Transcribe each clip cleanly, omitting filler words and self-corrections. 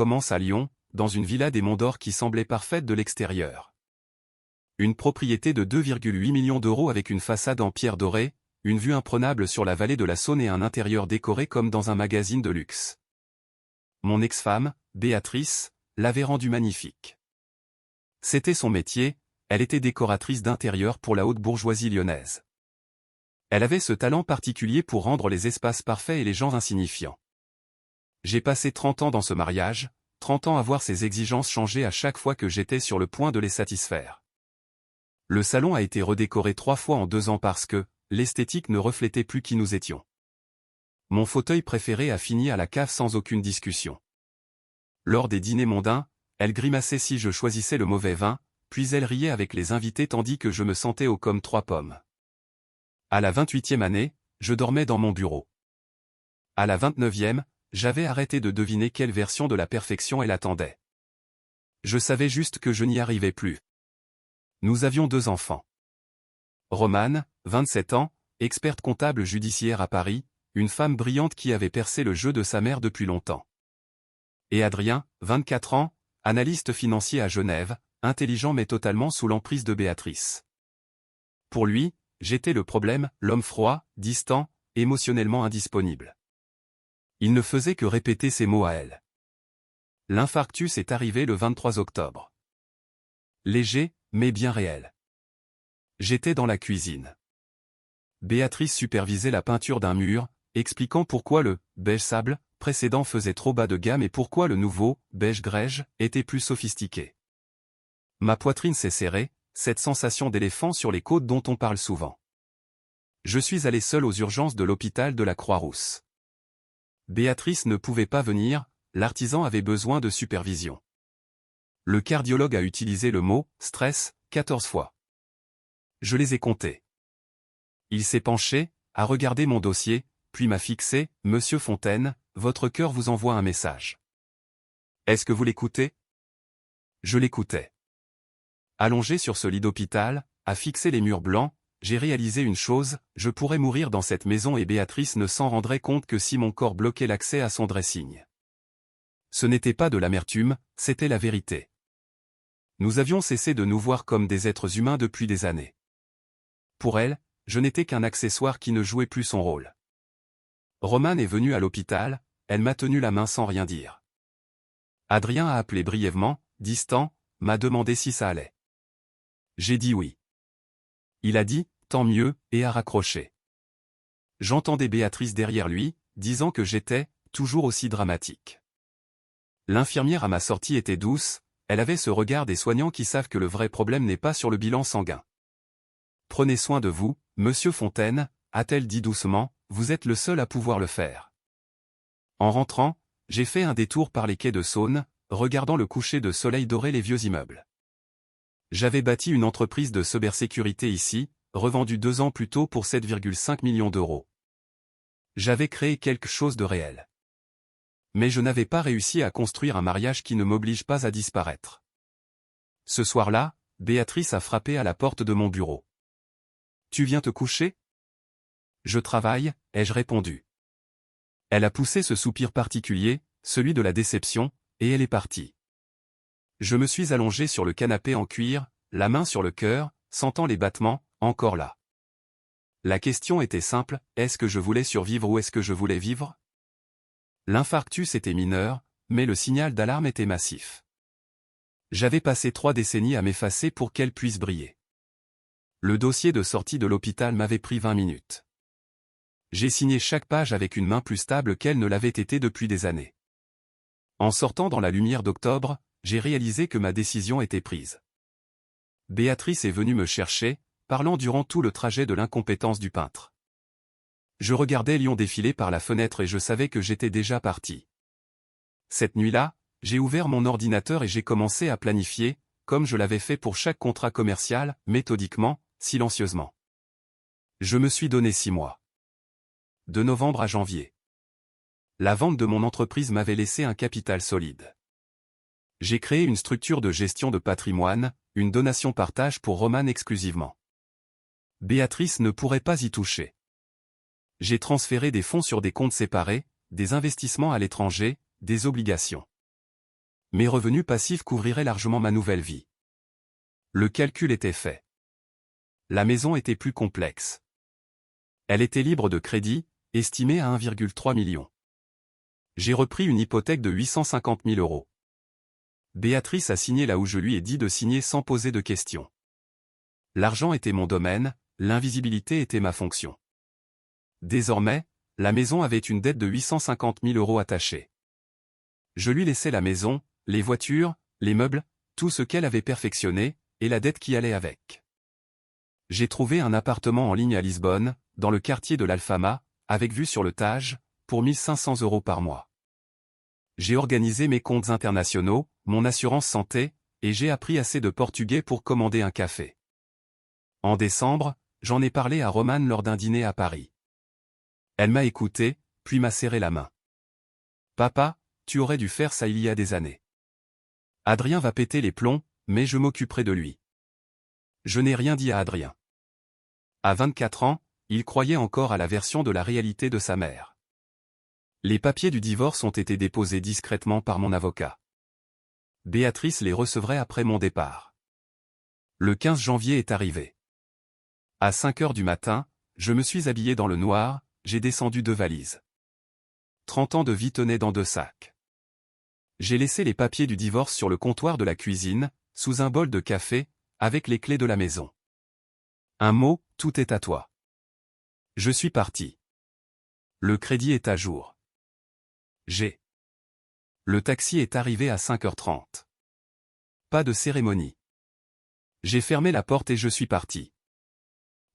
Commence à Lyon, dans une villa des Monts d'Or qui semblait parfaite de l'extérieur. Une propriété de 2,8 millions d'euros avec une façade en pierre dorée, une vue imprenable sur la vallée de la Saône et un intérieur décoré comme dans un magazine de luxe. Mon ex-femme, Béatrice, l'avait rendu magnifique. C'était son métier, elle était décoratrice d'intérieur pour la haute bourgeoisie lyonnaise. Elle avait ce talent particulier pour rendre les espaces parfaits et les gens insignifiants. J'ai passé 30 ans dans ce mariage, 30 ans à voir ses exigences changer à chaque fois que j'étais sur le point de les satisfaire. Le salon a été redécoré 3 fois en 2 ans parce que l'esthétique ne reflétait plus qui nous étions. Mon fauteuil préféré a fini à la cave sans aucune discussion. Lors des dîners mondains, elle grimaçait si je choisissais le mauvais vin, puis elle riait avec les invités tandis que je me sentais haut comme 3 pommes. À la 28e année, je dormais dans mon bureau. À la 29e, j'avais arrêté de deviner quelle version de la perfection elle attendait. Je savais juste que je n'y arrivais plus. Nous avions 2 enfants. Romane, 27 ans, experte comptable judiciaire à Paris, une femme brillante qui avait percé le jeu de sa mère depuis longtemps. Et Adrien, 24 ans, analyste financier à Genève, intelligent mais totalement sous l'emprise de Béatrice. Pour lui, j'étais le problème, l'homme froid, distant, émotionnellement indisponible. Il ne faisait que répéter ces mots à elle. L'infarctus est arrivé le 23 octobre. Léger, mais bien réel. J'étais dans la cuisine. Béatrice supervisait la peinture d'un mur, expliquant pourquoi le « beige sable » précédent faisait trop bas de gamme et pourquoi le nouveau « beige grège » était plus sophistiqué. Ma poitrine s'est serrée, cette sensation d'éléphant sur les côtes dont on parle souvent. Je suis allé seul aux urgences de l'hôpital de la Croix-Rousse. Béatrice ne pouvait pas venir, l'artisan avait besoin de supervision. Le cardiologue a utilisé le mot « stress » 14 fois. Je les ai comptés. Il s'est penché, a regardé mon dossier, puis m'a fixé « Monsieur Fontaine, votre cœur vous envoie un message. Est-ce que vous l'écoutez ?» Je l'écoutais. Allongé sur ce lit d'hôpital, à fixer les murs blancs, j'ai réalisé une chose, je pourrais mourir dans cette maison et Béatrice ne s'en rendrait compte que si mon corps bloquait l'accès à son dressing. Ce n'était pas de l'amertume, c'était la vérité. Nous avions cessé de nous voir comme des êtres humains depuis des années. Pour elle, je n'étais qu'un accessoire qui ne jouait plus son rôle. Romane est venue à l'hôpital, elle m'a tenu la main sans rien dire. Adrien a appelé brièvement, distant, m'a demandé si ça allait. J'ai dit oui. Il a dit « tant mieux » et a raccroché. J'entendais Béatrice derrière lui, disant que j'étais toujours aussi dramatique. L'infirmière à ma sortie était douce, elle avait ce regard des soignants qui savent que le vrai problème n'est pas sur le bilan sanguin. « Prenez soin de vous, Monsieur Fontaine », a-t-elle dit doucement, vous êtes le seul à pouvoir le faire. En rentrant, j'ai fait un détour par les quais de Saône, regardant le coucher de soleil dorer les vieux immeubles. J'avais bâti une entreprise de cybersécurité ici, revendue 2 ans plus tôt pour 7,5 millions d'euros. J'avais créé quelque chose de réel. Mais je n'avais pas réussi à construire un mariage qui ne m'oblige pas à disparaître. Ce soir-là, Béatrice a frappé à la porte de mon bureau. « Tu viens te coucher ?»« Je travaille », ai-je répondu. Elle a poussé ce soupir particulier, celui de la déception, et elle est partie. Je me suis allongé sur le canapé en cuir, la main sur le cœur, sentant les battements, encore là. La question était simple, est-ce que je voulais survivre ou est-ce que je voulais vivre? L'infarctus était mineur, mais le signal d'alarme était massif. J'avais passé 3 décennies à m'effacer pour qu'elle puisse briller. Le dossier de sortie de l'hôpital m'avait pris 20 minutes. J'ai signé chaque page avec une main plus stable qu'elle ne l'avait été depuis des années. En sortant dans la lumière d'octobre, j'ai réalisé que ma décision était prise. Béatrice est venue me chercher, parlant durant tout le trajet de l'incompétence du peintre. Je regardais Lyon défiler par la fenêtre et je savais que j'étais déjà parti. Cette nuit-là, j'ai ouvert mon ordinateur et j'ai commencé à planifier, comme je l'avais fait pour chaque contrat commercial, méthodiquement, silencieusement. Je me suis donné 6 mois. De novembre à janvier. La vente de mon entreprise m'avait laissé un capital solide. J'ai créé une structure de gestion de patrimoine, une donation partage pour Romane exclusivement. Béatrice ne pourrait pas y toucher. J'ai transféré des fonds sur des comptes séparés, des investissements à l'étranger, des obligations. Mes revenus passifs couvriraient largement ma nouvelle vie. Le calcul était fait. La maison était plus complexe. Elle était libre de crédit, estimée à 1,3 million. J'ai repris une hypothèque de 850 000 euros. Béatrice a signé là où je lui ai dit de signer sans poser de questions. L'argent était mon domaine, l'invisibilité était ma fonction. Désormais, la maison avait une dette de 850 000 euros attachée. Je lui laissais la maison, les voitures, les meubles, tout ce qu'elle avait perfectionné, et la dette qui allait avec. J'ai trouvé un appartement en ligne à Lisbonne, dans le quartier de l'Alfama, avec vue sur le Tage, pour 1 500 euros par mois. J'ai organisé mes comptes internationaux, mon assurance santé, et j'ai appris assez de portugais pour commander un café. En décembre, j'en ai parlé à Romane lors d'un dîner à Paris. Elle m'a écouté, puis m'a serré la main. « Papa, tu aurais dû faire ça il y a des années. Adrien va péter les plombs, mais je m'occuperai de lui. » Je n'ai rien dit à Adrien. À 24 ans, il croyait encore à la version de la réalité de sa mère. Les papiers du divorce ont été déposés discrètement par mon avocat. Béatrice les recevrait après mon départ. Le 15 janvier est arrivé. À 5 heures du matin, je me suis habillé dans le noir, j'ai descendu 2 valises. 30 ans de vie tenaient dans 2 sacs. J'ai laissé les papiers du divorce sur le comptoir de la cuisine, sous un bol de café, avec les clés de la maison. Un mot, tout est à toi. Je suis parti. Le crédit est à jour. Le taxi est arrivé à 5h30. Pas de cérémonie. J'ai fermé la porte et je suis parti.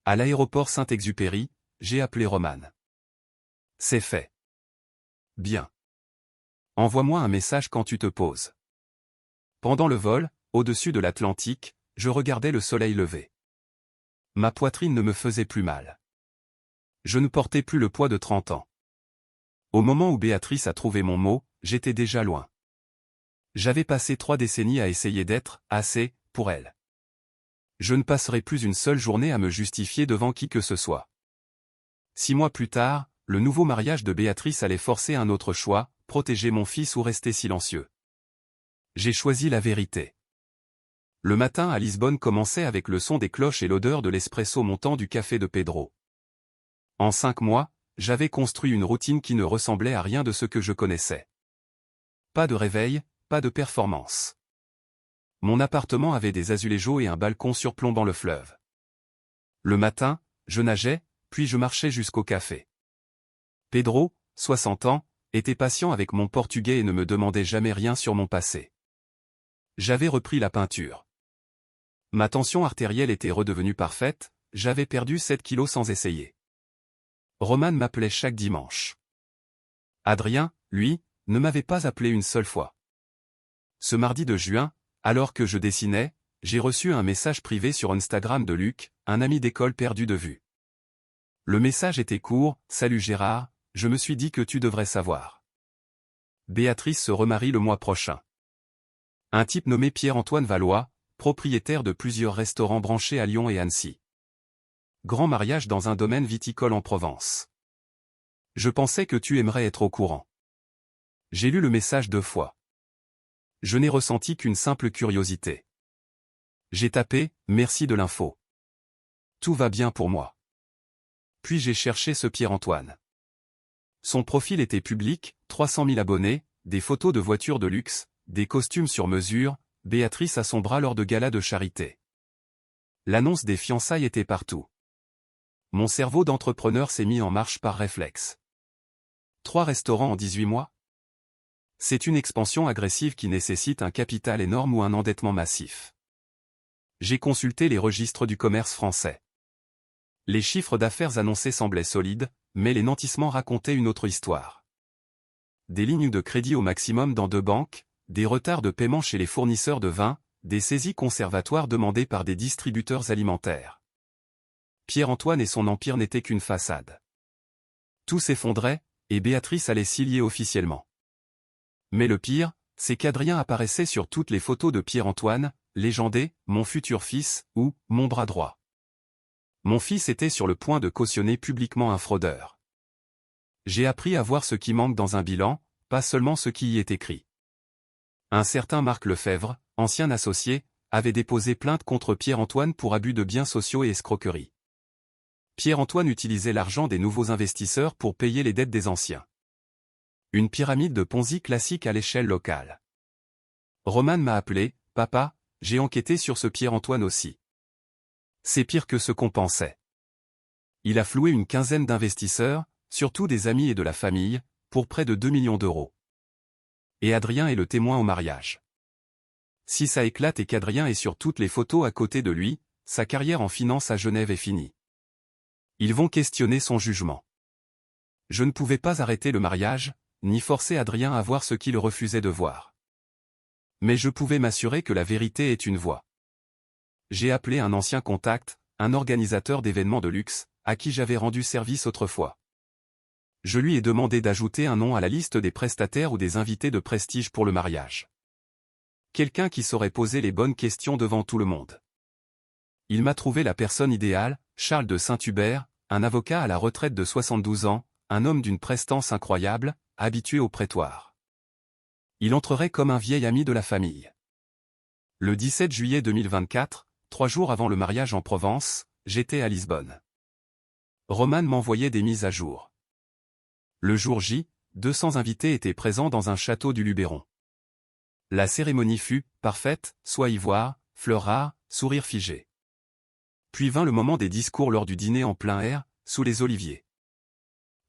À l'aéroport Saint-Exupéry, j'ai appelé Romane. C'est fait. Bien. Envoie-moi un message quand tu te poses. Pendant le vol, au-dessus de l'Atlantique, je regardais le soleil lever. Ma poitrine ne me faisait plus mal. Je ne portais plus le poids de 30 ans. Au moment où Béatrice a trouvé mon mot, j'étais déjà loin. J'avais passé 3 décennies à essayer d'être assez pour elle. Je ne passerai plus une seule journée à me justifier devant qui que ce soit. 6 mois plus tard, le nouveau mariage de Béatrice allait forcer un autre choix, protéger mon fils ou rester silencieux. J'ai choisi la vérité. Le matin à Lisbonne commençait avec le son des cloches et l'odeur de l'espresso montant du café de Pedro. En 5 mois, j'avais construit une routine qui ne ressemblait à rien de ce que je connaissais. Pas de réveil, pas de performance. Mon appartement avait des azuléjos et un balcon surplombant le fleuve. Le matin, je nageais, puis je marchais jusqu'au café. Pedro, 60 ans, était patient avec mon portugais et ne me demandait jamais rien sur mon passé. J'avais repris la peinture. Ma tension artérielle était redevenue parfaite, j'avais perdu 7 kilos sans essayer. Romane m'appelait chaque dimanche. Adrien, lui, ne m'avait pas appelé une seule fois. Ce mardi de juin, alors que je dessinais, j'ai reçu un message privé sur Instagram de Luc, un ami d'école perdu de vue. Le message était court, « Salut Gérard, je me suis dit que tu devrais savoir. Béatrice se remarie le mois prochain. » Un type nommé Pierre-Antoine Valois, propriétaire de plusieurs restaurants branchés à Lyon et Annecy. Grand mariage dans un domaine viticole en Provence. Je pensais que tu aimerais être au courant. J'ai lu le message 2 fois. Je n'ai ressenti qu'une simple curiosité. J'ai tapé « Merci de l'info. Tout va bien pour moi. » Puis j'ai cherché ce Pierre-Antoine. Son profil était public, 300 000 abonnés, des photos de voitures de luxe, des costumes sur mesure, Béatrice à son bras lors de galas de charité. L'annonce des fiançailles était partout. Mon cerveau d'entrepreneur s'est mis en marche par réflexe. 3 restaurants en 18 mois? C'est une expansion agressive qui nécessite un capital énorme ou un endettement massif. J'ai consulté les registres du commerce français. Les chiffres d'affaires annoncés semblaient solides, mais les nantissements racontaient une autre histoire. Des lignes de crédit au maximum dans 2 banques, des retards de paiement chez les fournisseurs de vin, des saisies conservatoires demandées par des distributeurs alimentaires. Pierre-Antoine et son empire n'étaient qu'une façade. Tout s'effondrait, et Béatrice allait s'y lier officiellement. Mais le pire, c'est qu'Adrien apparaissait sur toutes les photos de Pierre-Antoine, légendé, mon futur fils, ou mon bras droit. Mon fils était sur le point de cautionner publiquement un fraudeur. J'ai appris à voir ce qui manque dans un bilan, pas seulement ce qui y est écrit. Un certain Marc Lefebvre, ancien associé, avait déposé plainte contre Pierre-Antoine pour abus de biens sociaux et escroquerie. Pierre-Antoine utilisait l'argent des nouveaux investisseurs pour payer les dettes des anciens. Une pyramide de Ponzi classique à l'échelle locale. Roman m'a appelé, « Papa, j'ai enquêté sur ce Pierre-Antoine aussi. C'est pire que ce qu'on pensait. Il a floué une quinzaine d'investisseurs, surtout des amis et de la famille, pour près de 2 millions d'euros. Et Adrien est le témoin au mariage. Si ça éclate et qu'Adrien est sur toutes les photos à côté de lui, sa carrière en finance à Genève est finie. Ils vont questionner son jugement. Je ne pouvais pas arrêter le mariage, ni forcer Adrien à voir ce qu'il refusait de voir. Mais je pouvais m'assurer que la vérité est une voie. J'ai appelé un ancien contact, un organisateur d'événements de luxe, à qui j'avais rendu service autrefois. Je lui ai demandé d'ajouter un nom à la liste des prestataires ou des invités de prestige pour le mariage. Quelqu'un qui saurait poser les bonnes questions devant tout le monde. Il m'a trouvé la personne idéale, Charles de Saint-Hubert, un avocat à la retraite de 72 ans, un homme d'une prestance incroyable, habitué au prétoire. Il entrerait comme un vieil ami de la famille. Le 17 juillet 2024, 3 jours avant le mariage en Provence, j'étais à Lisbonne. Roman m'envoyait des mises à jour. Le jour J, 200 invités étaient présents dans un château du Luberon. La cérémonie fut parfaite, soie ivoire, fleurs rares, sourire figé. Puis vint le moment des discours lors du dîner en plein air, sous les oliviers.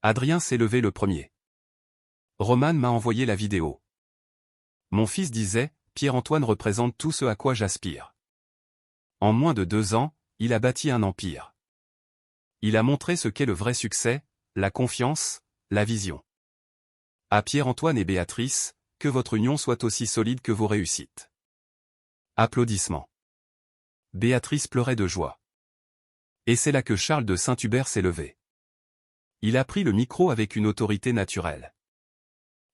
Adrien s'est levé le premier. Roman m'a envoyé la vidéo. Mon fils disait, Pierre-Antoine représente tout ce à quoi j'aspire. En moins de 2 ans, il a bâti un empire. Il a montré ce qu'est le vrai succès, la confiance, la vision. À Pierre-Antoine et Béatrice, que votre union soit aussi solide que vos réussites. Applaudissements. Béatrice pleurait de joie. Et c'est là que Charles de Saint-Hubert s'est levé. Il a pris le micro avec une autorité naturelle.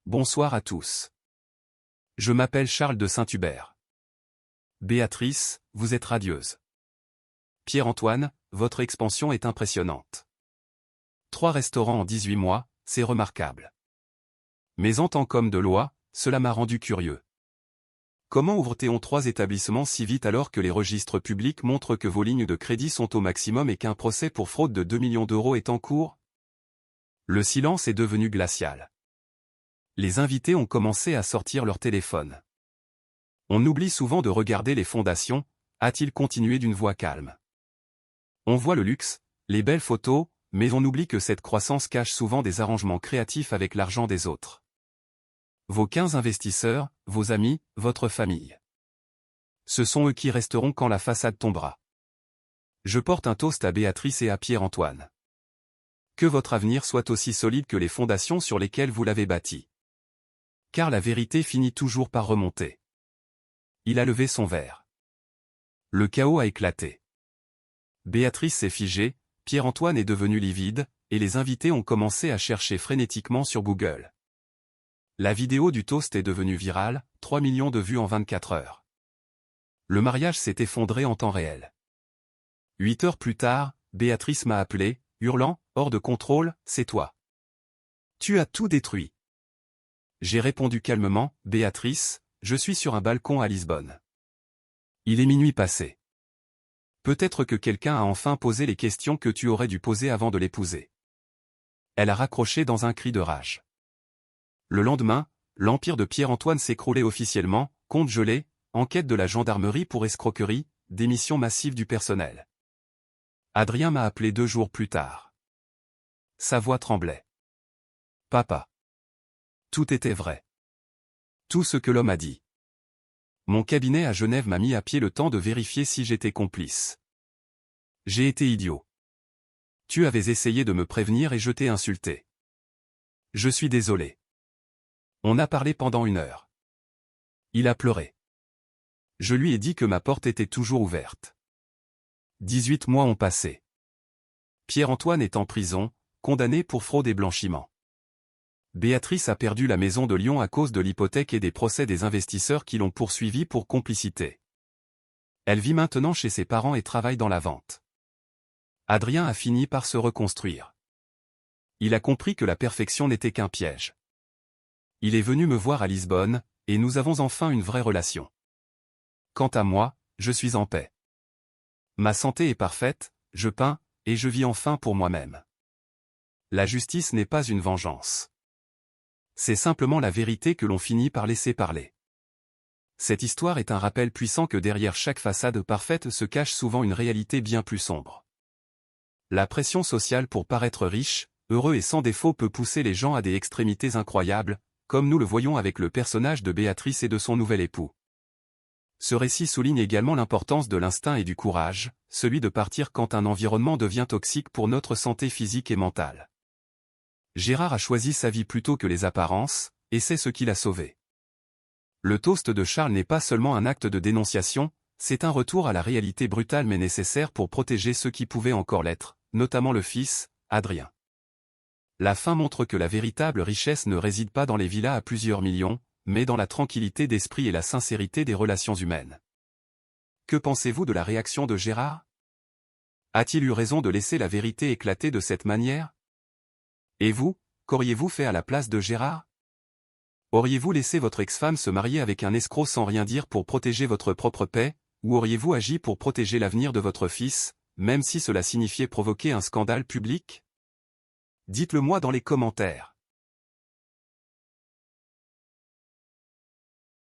Bonsoir à tous. Je m'appelle Charles de Saint-Hubert. Béatrice, vous êtes radieuse. Pierre-Antoine, votre expansion est impressionnante. 3 restaurants en 18 mois, c'est remarquable. Mais en tant qu'homme de loi, cela m'a rendu curieux. Comment ouvre-t-on 3 établissements si vite alors que les registres publics montrent que vos lignes de crédit sont au maximum et qu'un procès pour fraude de 2 millions d'euros est en cours? Le silence est devenu glacial. Les invités ont commencé à sortir leur téléphone. On oublie souvent de regarder les fondations, a-t-il continué d'une voix calme. On voit le luxe, les belles photos, mais on oublie que cette croissance cache souvent des arrangements créatifs avec l'argent des autres. Vos 15 investisseurs, vos amis, votre famille. Ce sont eux qui resteront quand la façade tombera. Je porte un toast à Béatrice et à Pierre-Antoine. Que votre avenir soit aussi solide que les fondations sur lesquelles vous l'avez bâti. Car la vérité finit toujours par remonter. Il a levé son verre. Le chaos a éclaté. Béatrice s'est figée, Pierre-Antoine est devenu livide, et les invités ont commencé à chercher frénétiquement sur Google. La vidéo du toast est devenue virale, 3 millions de vues en 24 heures. Le mariage s'est effondré en temps réel. 8 heures plus tard, Béatrice m'a appelé, hurlant, hors de contrôle, c'est toi. Tu as tout détruit. J'ai répondu calmement, Béatrice, je suis sur un balcon à Lisbonne. Il est minuit passé. Peut-être que quelqu'un a enfin posé les questions que tu aurais dû poser avant de l'épouser. Elle a raccroché dans un cri de rage. Le lendemain, l'empire de Pierre-Antoine s'écroulait officiellement, compte gelé, enquête de la gendarmerie pour escroquerie, démission massive du personnel. Adrien m'a appelé 2 jours plus tard. Sa voix tremblait. Papa. Tout était vrai. Tout ce que l'homme a dit. Mon cabinet à Genève m'a mis à pied le temps de vérifier si j'étais complice. J'ai été idiot. Tu avais essayé de me prévenir et je t'ai insulté. Je suis désolé. On a parlé pendant 1 heure. Il a pleuré. Je lui ai dit que ma porte était toujours ouverte. 18 mois ont passé. Pierre-Antoine est en prison, condamné pour fraude et blanchiment. Béatrice a perdu la maison de Lyon à cause de l'hypothèque et des procès des investisseurs qui l'ont poursuivi pour complicité. Elle vit maintenant chez ses parents et travaille dans la vente. Adrien a fini par se reconstruire. Il a compris que la perfection n'était qu'un piège. Il est venu me voir à Lisbonne, et nous avons enfin une vraie relation. Quant à moi, je suis en paix. Ma santé est parfaite, je peins, et je vis enfin pour moi-même. La justice n'est pas une vengeance. C'est simplement la vérité que l'on finit par laisser parler. Cette histoire est un rappel puissant que derrière chaque façade parfaite se cache souvent une réalité bien plus sombre. La pression sociale pour paraître riche, heureux et sans défaut peut pousser les gens à des extrémités incroyables, comme nous le voyons avec le personnage de Béatrice et de son nouvel époux. Ce récit souligne également l'importance de l'instinct et du courage, celui de partir quand un environnement devient toxique pour notre santé physique et mentale. Gérard a choisi sa vie plutôt que les apparences, et c'est ce qui l'a sauvé. Le toast de Charles n'est pas seulement un acte de dénonciation, c'est un retour à la réalité brutale mais nécessaire pour protéger ceux qui pouvaient encore l'être, notamment le fils, Adrien. La fin montre que la véritable richesse ne réside pas dans les villas à plusieurs millions, mais dans la tranquillité d'esprit et la sincérité des relations humaines. Que pensez-vous de la réaction de Gérard? A-t-il eu raison de laisser la vérité éclater de cette manière? Et vous, qu'auriez-vous fait à la place de Gérard? Auriez-vous laissé votre ex-femme se marier avec un escroc sans rien dire pour protéger votre propre paix, ou auriez-vous agi pour protéger l'avenir de votre fils, même si cela signifiait provoquer un scandale public? Dites-le moi dans les commentaires.